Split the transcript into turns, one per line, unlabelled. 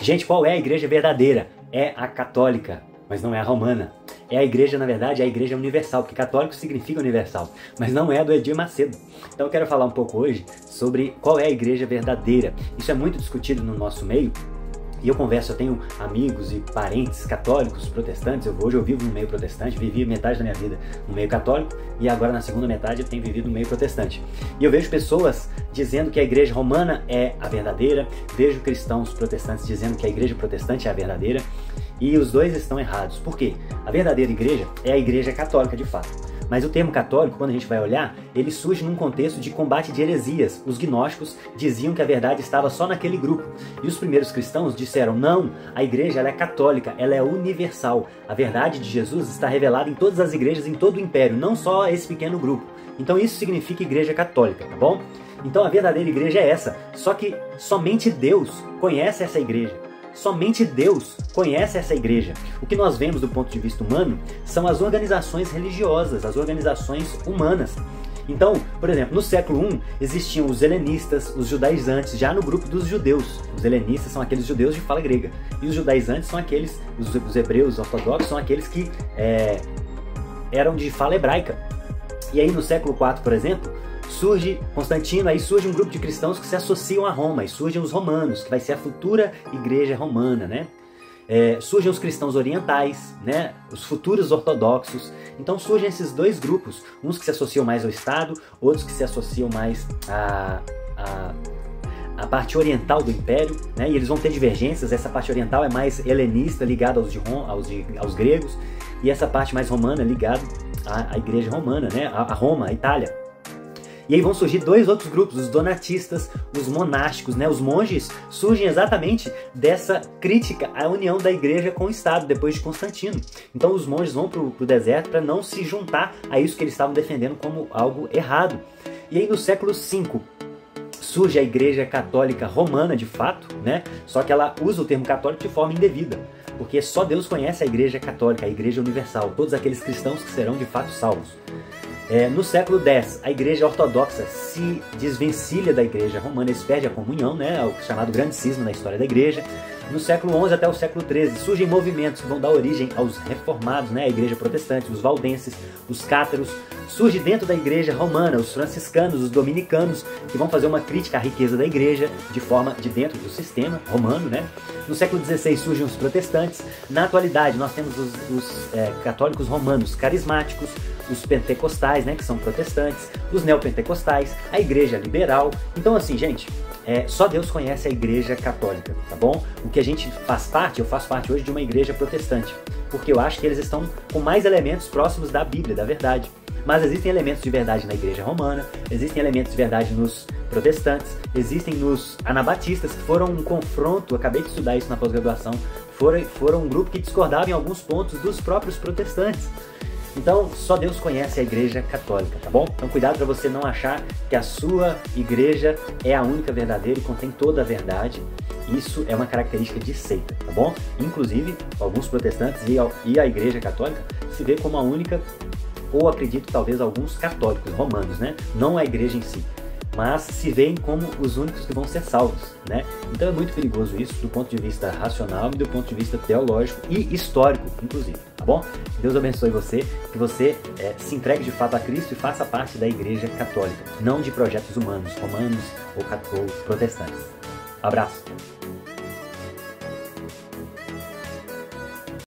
Gente, qual é a igreja verdadeira? É a católica, mas não é a romana. É a igreja, na verdade, é a igreja universal, porque católico significa universal, mas não é a do Edir Macedo. Então eu quero falar um pouco hoje sobre qual é a igreja verdadeira. Isso é muito discutido no nosso meio, e eu tenho amigos e parentes católicos, protestantes. Hoje eu vivo no meio protestante, vivi metade da minha vida no meio católico, e agora na segunda metade eu tenho vivido no meio protestante. E eu vejo pessoas dizendo que a igreja romana é a verdadeira, vejo cristãos protestantes dizendo que a igreja protestante é a verdadeira, e os dois estão errados. Por quê? A verdadeira igreja é a igreja católica de fato. Mas o termo católico, quando a gente vai olhar, ele surge num contexto de combate de heresias. Os gnósticos diziam que a verdade estava só naquele grupo. E os primeiros cristãos disseram, não, a igreja ela é católica, ela é universal. A verdade de Jesus está revelada em todas as igrejas, em todo o império, não só esse pequeno grupo. Então isso significa igreja católica, tá bom? Então a verdadeira igreja é essa, só que somente Deus conhece essa igreja. Somente Deus conhece essa igreja. O que nós vemos do ponto de vista humano são as organizações religiosas, as organizações humanas. Então, por exemplo, no século I existiam os helenistas, os judaizantes, já no grupo dos judeus. Os helenistas são aqueles judeus de fala grega, e os judaizantes são aqueles, os hebreus ortodoxos são aqueles que eram de fala hebraica. E aí no século IV, por exemplo, surge Constantino, aí surge um grupo de cristãos que se associam a Roma, e surgem os romanos, que vai ser a futura igreja romana, né? Surgem os cristãos orientais, né? Os futuros ortodoxos. Então surgem esses dois grupos, uns que se associam mais ao Estado, outros que se associam mais à parte oriental do Império, né? E eles vão ter divergências. Essa parte oriental é mais helenista, ligada aos gregos, e essa parte mais romana ligada à igreja romana, né? A Roma, a Itália. E aí vão surgir dois outros grupos, os donatistas, os monásticos, né? Os monges surgem exatamente dessa crítica à união da igreja com o Estado, depois de Constantino. Então os monges vão para o deserto para não se juntar a isso que eles estavam defendendo como algo errado. E aí no século V surge a igreja católica romana de fato, né? Só que ela usa o termo católico de forma indevida, porque só Deus conhece a igreja católica, a igreja universal, todos aqueles cristãos que serão de fato salvos. No século X, a igreja ortodoxa se desvencilha da igreja romana, eles perdem a comunhão, né, o chamado grande cisma na história da igreja. No século XI até o século XIII surgem movimentos que vão dar origem aos reformados, né, a igreja protestante, os valdenses, os cátaros. Surge dentro da igreja romana os franciscanos, os dominicanos, que vão fazer uma crítica à riqueza da igreja de dentro do sistema romano, né? No século XVI surgem os protestantes. Na atualidade nós temos os católicos romanos carismáticos, os pentecostais, né, que são protestantes, os neopentecostais, a igreja liberal. Então assim, gente, só Deus conhece a igreja católica, tá bom? O que a gente faz parte, eu faço parte hoje de uma igreja protestante, porque eu acho que eles estão com mais elementos próximos da Bíblia, da verdade. Mas existem elementos de verdade na igreja romana, existem elementos de verdade nos protestantes, existem nos anabatistas, que foram um confronto, eu acabei de estudar isso na pós-graduação, foram um grupo que discordava em alguns pontos dos próprios protestantes. Então, só Deus conhece a igreja católica, tá bom? Então cuidado para você não achar que a sua igreja é a única verdadeira e contém toda a verdade. Isso é uma característica de seita, tá bom? Inclusive, alguns protestantes e a igreja católica se vê como a única, ou acredito talvez alguns católicos romanos, né? Não a igreja em si, mas se veem como os únicos que vão ser salvos, né? Então é muito perigoso isso do ponto de vista racional e do ponto de vista teológico e histórico, inclusive, tá bom? Que Deus abençoe você, que você se entregue de fato a Cristo e faça parte da igreja católica, não de projetos humanos, romanos ou protestantes. Abraço!